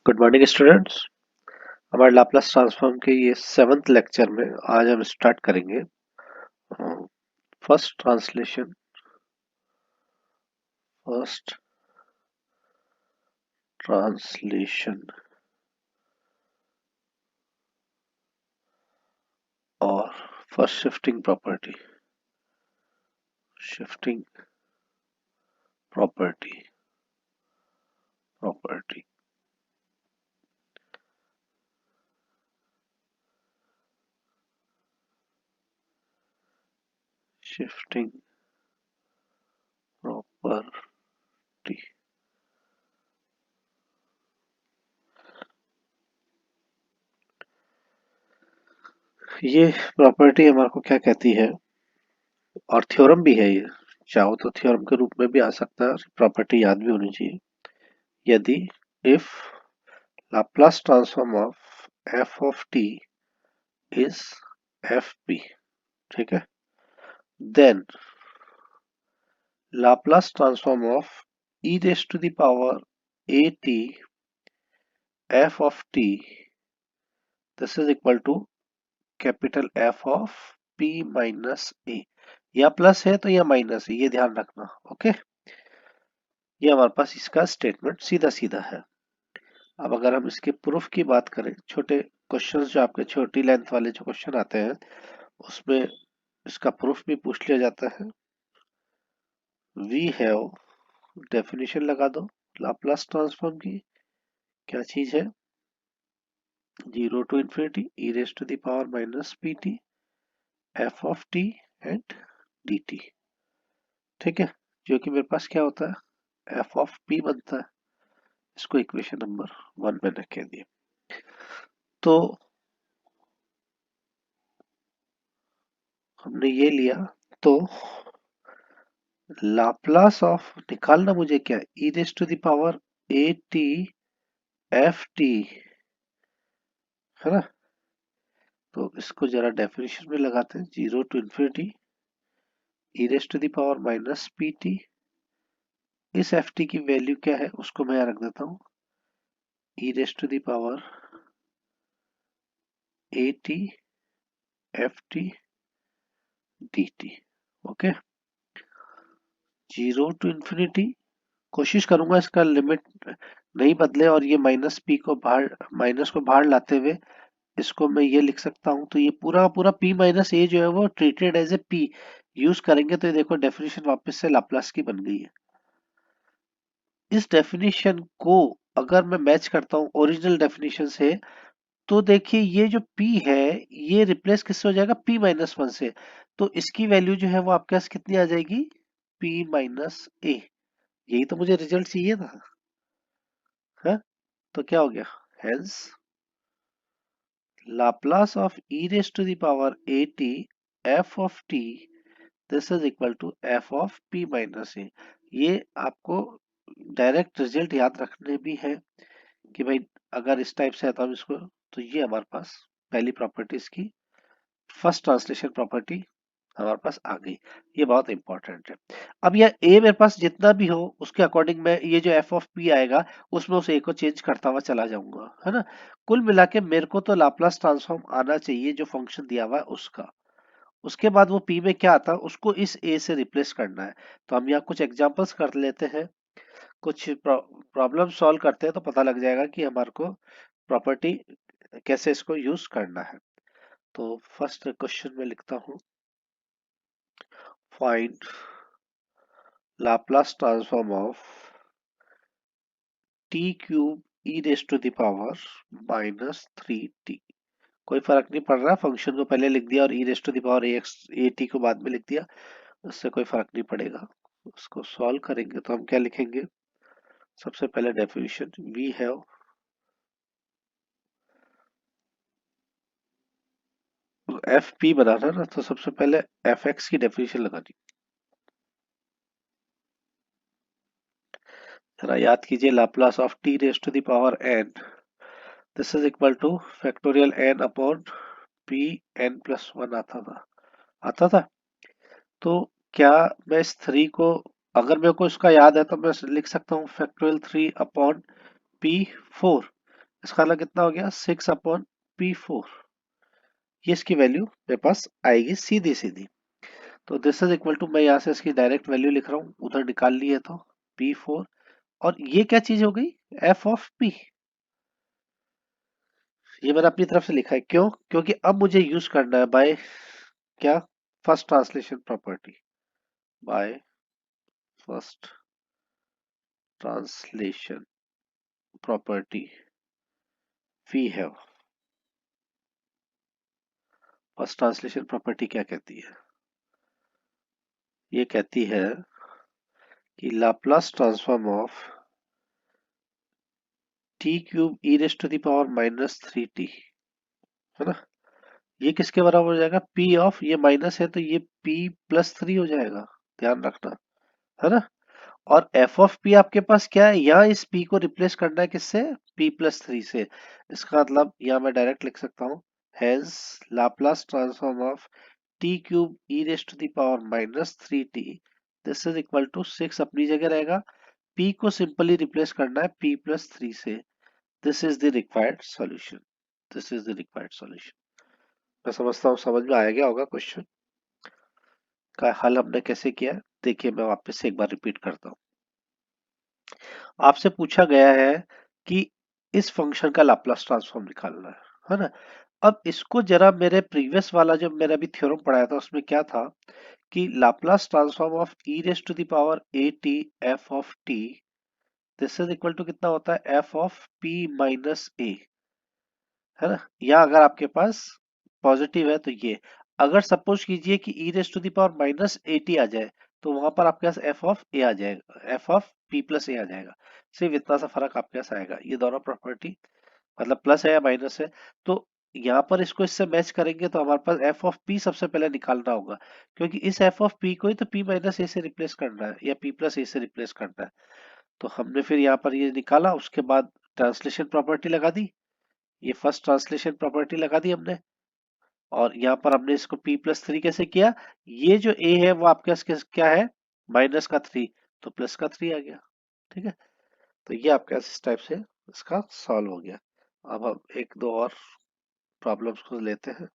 Good morning students. हमारे Laplace transform के ये 7th लेक्चर में आज हम स्टार्ट करेंगे फर्स्ट ट्रांसलेशन फर्स्ट ट्रांसलेशन और first shifting property property shifting property. ये प्रॉपर्टी हमारे को क्या कहती है, और थ्योरम भी है ये, चाहो तो थ्योरम के रूप में भी आ सकता है, प्रॉपर्टी याद भी होनी चाहिए। यदि if Laplace transform of F of T is F P, ठीक है, then Laplace transform of e raised to the power at f of t, this is equal to capital F of p minus a। या plus है तो या minus है, ये ध्यान रखना। ओके, ये हमारे पास इसका स्टेटमेंट सीधा सीधा है। अब अगर हम इसके प्रूफ की बात करें, छोटे क्वेश्चंस जो आपके छोटी लेंथ वाले जो क्वेश्चन आते हैं उसमें इसका प्रूफ भी पूछ लिया जाता है। वी हैव, डेफिनेशन लगा दो लाप्लास ट्रांसफॉर्म की, क्या चीज है, 0 to infinity e raised to the power minus pt f of t and dt, ठीक है, जो कि मेरे पास क्या होता है, f of p बनता है। इसको इक्वेशन नंबर 1 में रख दिया। तो हमने ये लिया, तो लाप्लास ऑफ निकालना मुझे क्या, e raised to the power at f t, है ना। तो इसको जरा डेफिनेशन में लगाते हैं, 0 to infinity e raised to the power minus pt, इस एफ टी की वैल्यू क्या है उसको मैं रख देता हूँ e raised to the power at ft dt। Okay, 0 to infinity, कोशिश करूंगा इसका लिमिट नहीं बदले, और ये माइनस पी को बाहर, माइनस को बाहर लाते हुए इसको मैं ये लिख सकता हूं। तो ये पूरा पूरा p माइनस ए जो है वो treated as A p use करेंगे, तो ये देखो डेफिनेशन वापस से लाप्लास की बन गई है। इस डेफिनेशन को अगर मैं मैच करता हूँ ओरिजिनल डेफिनेशन से, तो देखिए ये जो p है ये रिप्लेस किससे हो जाएगा, p माइनस 1 से। तो इसकी वैल्यू जो है वो आपके पास कितनी आ जाएगी, p माइनस ए। यही तो मुझे रिजल्ट चाहिए था, है? तो क्या हो गया, hence Laplace of e raise to the power at f of t, this is equal to f of p minus a. ये आपको डायरेक्ट रिजल्ट याद रखने भी है कि भाई अगर इस टाइप से आता हूं इसको, तो ये हमारे पास पहली प्रॉपर्टीज की फर्स्ट ट्रांसलेशन प्रॉपर्टी हमारे पास आ गई। ये बहुत इंपॉर्टेंट है। अब यह ए मेरे पास जितना भी हो उसके अकॉर्डिंग मैं ये जो एफ ऑफ पी आएगा उसमें उस ए को चेंज करता हुआ चला जाऊंगा, है ना। कुल मिला के मेरे को तो लाप्लास ट्रांसफॉर्म आना चाहिए जो फंक्शन दिया हुआ है उसका। उसके बाद वो पी में क्या आता है उसको इस ए से रिप्लेस करना है। तो हम यहाँ कुछ एग्जांपल्स कर लेते हैं, कुछ प्रॉब्लम सॉल्व करते हैं, तो पता लग जाएगा कि हमारे को प्रॉपर्टी कैसे इसको यूज करना है। तो फर्स्ट क्वेश्चन में लिखता हूँ, find Laplace transform of T cube E raise to the power minus 3t। कोई फर्क नहीं पड़ रहा, फंक्शन को पहले लिख दिया और e raise to the power A t को बाद में लिख दिया, उससे कोई फर्क नहीं पड़ेगा। उसको सॉल्व करेंगे तो हम क्या लिखेंगे, सबसे पहले definition we have f p बनाना ना, तो सबसे पहले एफ एक्स की डेफिनेशन लगानी। जरा याद कीजिए, Laplace of T raise to the power N, this is equal to factorial N upon P N plus 1 आता था। तो क्या मैं इस 3 को, अगर मेरे को इसका याद है तो मैं लिख सकता हूँ फैक्टोरियल 3 अपॉन पी 4। इसका मतलब कितना हो गया 6/p4। ये इसकी वैल्यू मेरे पास आएगी सीधी सीधी। तो दिस इज इक्वल टू, मैं यहाँ से इसकी डायरेक्ट वैल्यू लिख रहा हूँ, उधर निकाल लिए तो P4। और ये क्या चीज हो गई, f(p). ये मैंने अपनी तरफ से लिखा है, क्यों? क्योंकि अब मुझे यूज करना है बाय क्या, first translation property. By first translation property we have. First translation property क्या कहती है? ये कहती है कि Laplace transform of T cube E raise to the power -3t, है ना, ये किसके बराबर हो जाएगा, p ऑफ, ये माइनस है तो ये p+3 हो जाएगा, ध्यान रखना, है ना। और f ऑफ p आपके पास क्या है, यहाँ इस p को रिप्लेस करना है किससे, p+3 से। इसका मतलब यहाँ मैं डायरेक्ट लिख सकता हूँ, hence Laplace transform of T cube E raise to the power -3t, this is equal to 6 अपनी जगह रहेगा, p को सिंपली रिप्लेस करना है p+3 से। This is the required solution, this is the required solution. मैं समझता हूँ समझ में आ गया होगा क्वेश्चन का हल हमने कैसे किया है। देखिए मैं वापस से एक बार रिपीट करता हूँ। आपसे पूछा गया है कि इस फंक्शन का लाप्लास ट्रांसफॉर्म निकालना है ना। अब इसको जरा, मेरे प्रीवियस वाला जो मैंने अभी थ्योरम पढ़ाया था उसमें क्या था कि Laplace transform of E raise to the power A T F of T, this is equal to कितना होता है, F of P minus A, है ना। या अगर आपके पास पॉजिटिव है तो ये, अगर सपोज कीजिए कि E raise to the power -80 आ जाए तो वहां पर आपके पास एफ ऑफ ए आ जाएगा, एफ ऑफ पी प्लस ए आ जाएगा। सिर्फ इतना सा फर्क आपके पास आएगा, ये दोनों प्रॉपर्टी मतलब प्लस है या माइनस है। तो यहाँ पर इसको इससे मैच करेंगे तो हमारे पास एफ ऑफ पी सबसे पहले निकालना होगा, क्योंकि इस एफ ऑफ पी को ही तो पी माइनस ए से रिप्लेस करना है या पी प्लस ए से रिप्लेस करना है। तो हमने फिर यहाँ पर ये निकाला, उसके बाद ट्रांसलेशन प्रॉपर्टी लगा दी, ये फर्स्ट ट्रांसलेशन प्रॉपर्टी लगा दी हमने। और यहाँ पर हमने इसको p+3 कैसे किया, ये जो a है वो आपके पास क्या है, -3, तो +3 आ गया, ठीक है। तो ये आपके पास इस टाइप से इसका सॉल्व हो गया। अब हम एक दो और प्रॉब्लम्स को लेते हैं,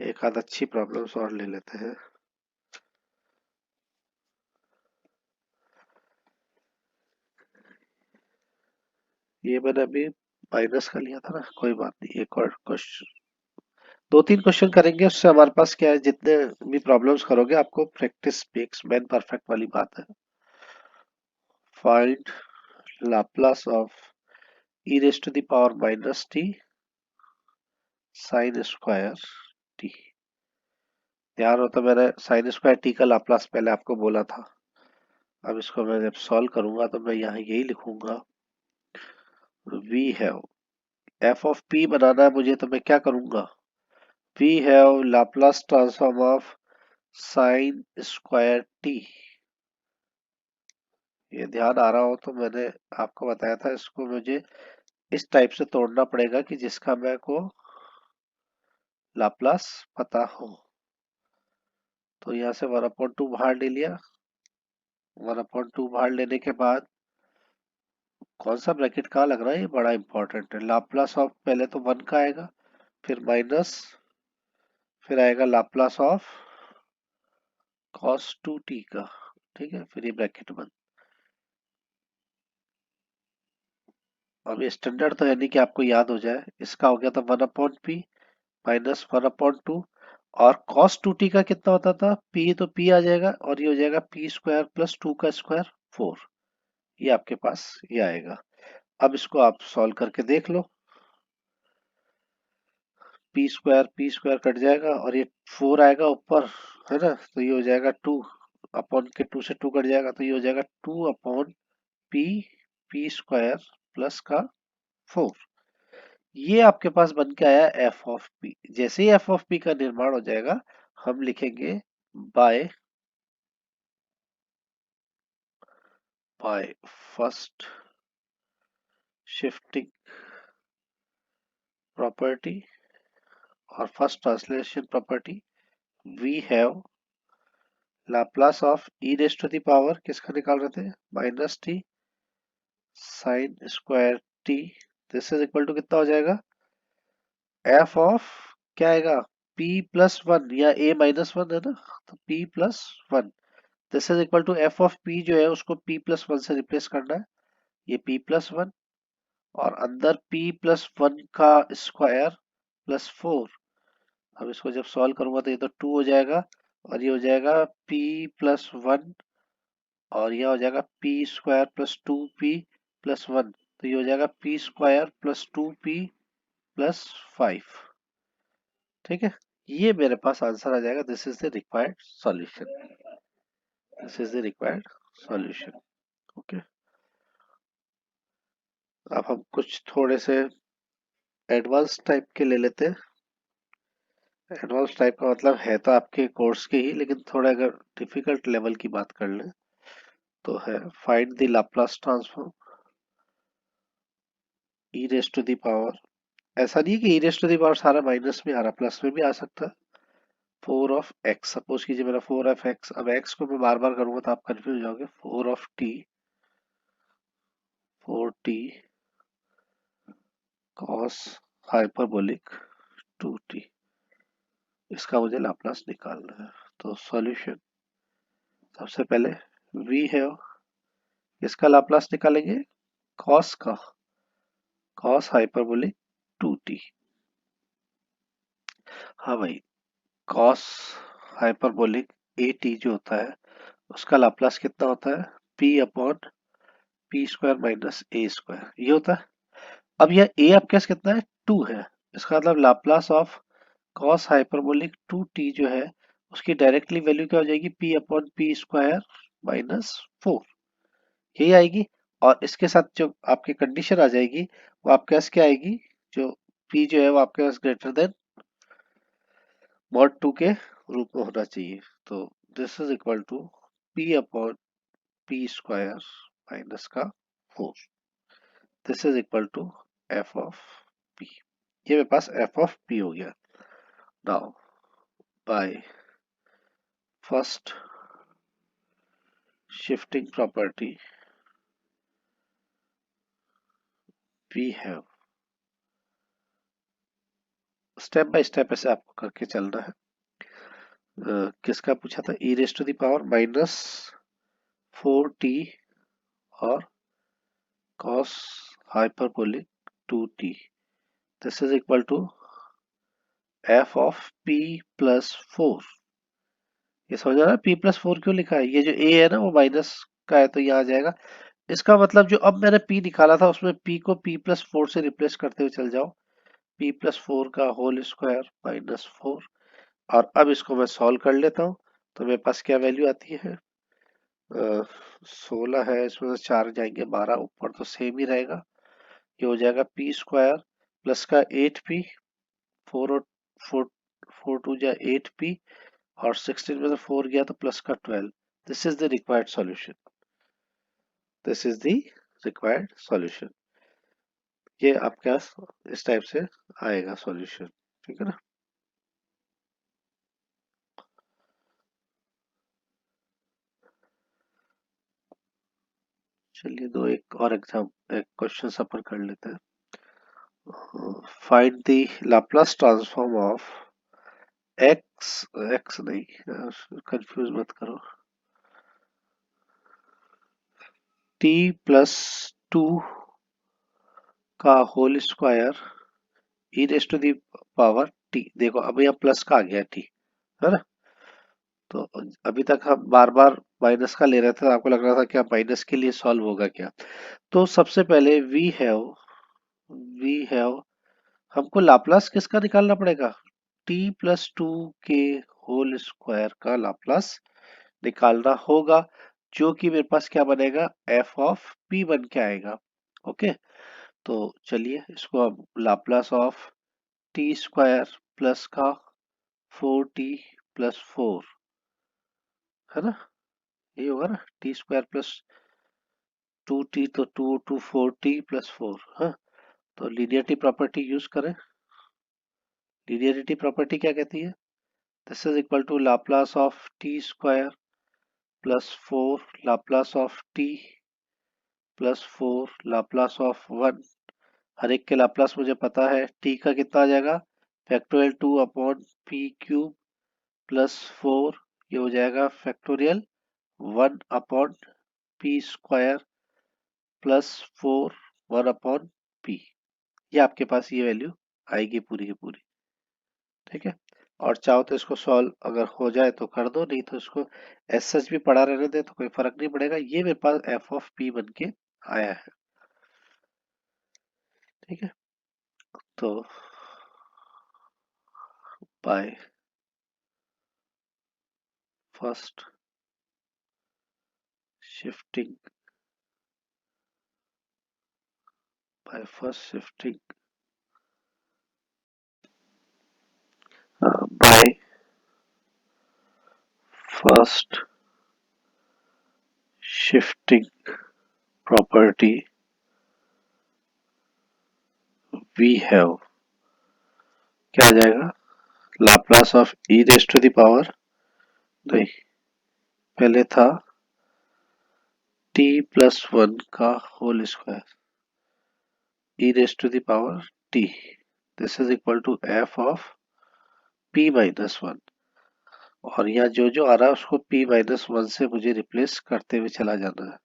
एक आध अच्छी प्रॉब्लम्स और ले लेते हैं। ये मैंने अभी माइनस का लिया था ना, कोई बात नहीं, एक और क्वेश्चन, दो तीन क्वेश्चन करेंगे, उससे हमारे पास क्या है, जितने भी प्रॉब्लम्स करोगे आपको प्रैक्टिस मेक्स मैन परफेक्ट वाली बात है। Find Laplace of e raised to the power -t sin square t। ध्यान हो तो मैंने sin स्क्वायर t का लाप्लास पहले आपको बोला था। अब इसको मैं जब सॉल्व करूंगा तो मैं यहाँ यही लिखूंगा, we have, f of p बनाना है मुझे तो मैं क्या करूंगा, we have Laplace transform of sin square t। ये ध्यान आ रहा हो तो मैंने आपको बताया था, इसको मुझे इस टाइप से तोड़ना पड़ेगा कि जिसका मेरे को लाप्लास पता हो। तो यहाँ से 1/2 बाहर ले लिया, 1/2 बाहर लेने के बाद कौन सा ब्रैकेट कहाँ लग रहा है, ये बड़ा इंपॉर्टेंट है। लाप्लास ऑफ पहले तो 1 का आएगा, फिर माइनस, फिर आएगा लाप्लास ऑफ cos 2t का, ठीक है, फिर ये ब्रैकेट बंद। अब ये स्टैंडर्ड तो है नहीं कि आपको याद हो जाए, इसका हो गया था 1/p माइनस 1/2, और cos 2t का कितना होता था, p तो p आ जाएगा और ये हो जाएगा p स्क्वायर प्लस 2 का स्क्वायर 4। ये आपके पास ये आएगा। अब इसको आप सॉल्व करके देख लो, पी स्क्वायर कट जाएगा और ये 4 आएगा ऊपर, है ना, तो ये हो जाएगा 2 अपॉन के 2 से 2 कट जाएगा तो ये हो जाएगा 2 upon P, P square plus का 4। ये आपके पास बन के आया एफ ऑफ पी। जैसे ही एफ ऑफ पी का निर्माण हो जाएगा हम लिखेंगे by by first shifting property और first translation property, we have Laplace of E raise to the power, किसका निकाल रहे थे, -t sine square t, this is equal to कितना हो जाएगा, एफ ऑफ क्या आएगा, p प्लस वन या a माइनस वन है ना, तो p plus one, this is equal to F of p जो है उसको p प्लस वन से रिप्लेस करना है, ये p प्लस वन, और अंदर p प्लस वन का स्क्वायर प्लस फोर। अब इसको जब सॉल्व करूंगा तो ये तो टू हो जाएगा, और ये हो जाएगा p प्लस वन, और यह हो जाएगा p square plus to p plus one, तो ये हो जाएगा p square plus to p plus five. ठीक है, ये मेरे पास आंसर आ जाएगा, this is the required solution, this is the required solution. Okay, अब हम कुछ थोड़े से एडवांस टाइप के ले लेते हैं। एडवांस टाइप का मतलब है तो आपके कोर्स के ही, लेकिन थोड़ा अगर डिफिकल्ट लेवल की बात कर लें तो है find the Laplace transform E raise to the power, ऐसा नहीं है कि E raise to the power सारा माइनस में आ रहा, प्लस में भी आ सकता है, फोर ऑफ एक्स, सपोज कीजिए मेरा फोर ऑफ एक्स, अब एक्स को मैं बार बार करूंगा तो आप कंफ्यूज हो जाओगे, four of T, four T cos hyperbolic two T, इसका मुझे लाप्लास निकालना है। तो सॉल्यूशन, सबसे पहले v है, इसका लाप्लास निकालेंगे, कॉस का, कॉस हाइपरबोलिक टू टी, हाँ भाई, कॉस हाइपरबोलिक ए टी जो होता है उसका लाप्लास कितना होता है, p upon p square minus a square, ये होता है। अब यह ए आपके पास कितना है, टू है, इसका मतलब Laplace of cos hyperbolic two T जो है उसकी डायरेक्टली वैल्यू क्या हो जाएगी, p upon p square minus four, यही आएगी। और इसके साथ जो आपकी कंडीशन आ जाएगी वो आपके पास क्या आएगी, जो p जो है वो आपके पास ग्रेटर देन मॉड टू के रूप में होना चाहिए, तो this is equal to p upon p square minus का four, this is equal to F of p, ये मेरे पास एफ ऑफ p हो गया। Now by first shifting property we have, step by step ऐसे आपको करके चलना है। किसका पूछा था, e raise to the power minus four t और cos hyperbolic two T, this is equal to F of P plus four, ये समझ आ रहा है पी प्लस फोर क्यों लिखा है, ये जो ए है ना वो माइनस का है तो यहाँ आ जाएगा, इसका मतलब जो अब मैंने पी निकाला था उसमें पी को पी प्लस फोर से रिप्लेस करते हुए चल जाओ, पी प्लस फोर का होल स्क्वायर माइनस फोर, और अब इसको मैं सॉल्व कर लेता हूँ, तो मेरे पास क्या वैल्यू आती है, 16 है, इसमें से चार जाएंगे 12, ऊपर तो सेम ही रहेगा, ये हो जाएगा पी स्क्वायर प्लस का एट पी, फोर और फोर, फोर टू जा एट पी, और 16 में से फोर गया तो प्लस का 12, this is the required solution, this is the required solution, ये आपके पास इस टाइप से आएगा सॉल्यूशन। ठीक है ना, चलिए दो एक और एग्जाम, एक क्वेश्चन अपन कर लेते हैं। Find the Laplace transform of X, X नहीं, कंफ्यूज मत करो, टी प्लस टू का whole square E raise to the power T, देखो अभी यहाँ प्लस का आ गया टी, है ना, तो अभी तक हम बार बार माइनस का ले रहे थे तो आपको लग रहा था क्या माइनस के लिए सॉल्व होगा क्या, तो सबसे पहले वी हैव हमको लाप्लास किसका निकालना पड़ेगा, टी प्लस टू के होल स्क्वायर का लाप्लास निकालना होगा, जो कि मेरे पास क्या बनेगा, एफ ऑफ पी बन के आएगा। ओके, तो चलिए इसको अब Laplace of t square plus का फोर टी प्लस फोर, है ना, ये होगा ना, t square plus two t, तो two two four t plus four, हाँ, तो लीनियरिटी प्रॉपर्टी यूज करें, लीनियरिटी प्रॉपर्टी क्या कहती है, this is equal to Laplace of t square plus four Laplace of t plus 4 Laplace of 1, हर एक के लाप्लास मुझे पता है। t का कितना आ जाएगा, factorial 2 upon P cube plus 4, ये हो जाएगा factorial 1 upon p square plus 4 1 upon P. ये आपके पास ये वैल्यू आएगी पूरी की पूरी। ठीक है, और चाहो तो इसको सॉल्व अगर हो जाए तो कर दो, नहीं तो इसको एस सच भी पड़ा रहने दे तो कोई फर्क नहीं पड़ेगा। ये मेरे पास एफ ऑफ पी बन के आया है। ठीक है, तो by first shifting by first shifting by first shifting property we have, क्या आ जाएगा, Laplace of E raise to the power, नहीं पहले था t प्लस 1 का whole square e raise to the power t, this is equal to f of p minus 1, और यहाँ जो जो आ रहा है उसको p माइनस 1 से मुझे रिप्लेस करते हुए चला जाना है।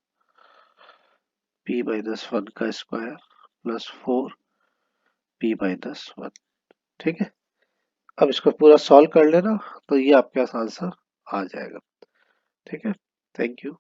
p माइनस 1 का स्क्वायर प्लस 4 p माइनस 1। ठीक है, अब इसको पूरा सॉल्व कर लेना तो ये आपके पास आंसर आ जाएगा। ठीक है, थैंक यू।